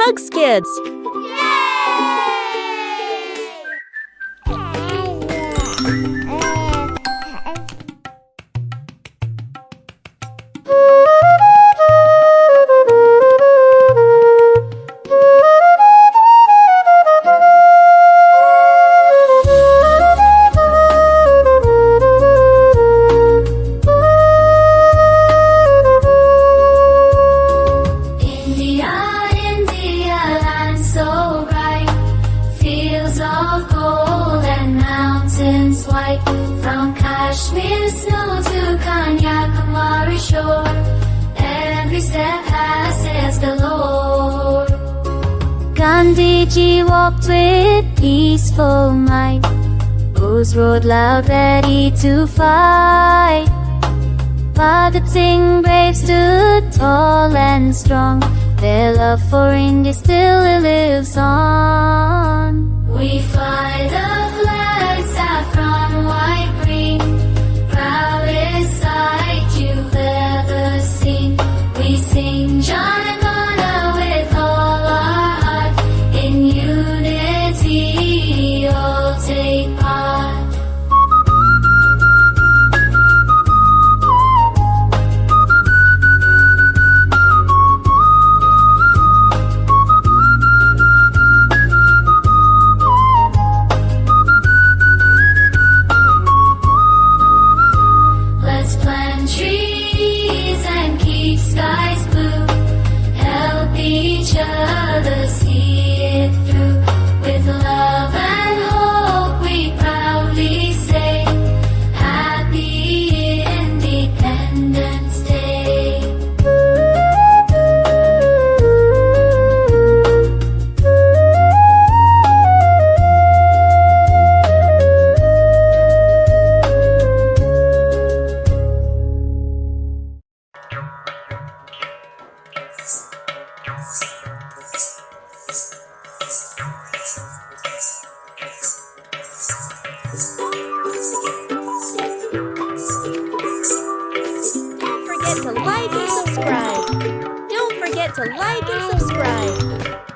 Bugs Kids! From Kashmir snow to Kanyakumari shore, every step has the Lord. Gandhiji walked with peaceful mind, Bose rode loud ready to fight. Bhagat Singh brave stood tall and strong, their love for India still lives on. We fly the flag, saffron, white, green, proudest sight you've ever seen. We sing Jana Gana with all our heart, in unity all take part. Let's plant trees and keep skies blue. Help each other see it through. With love and hope we proudly say, Happy Independence Day. Don't forget to like and subscribe. Don't forget to like and subscribe.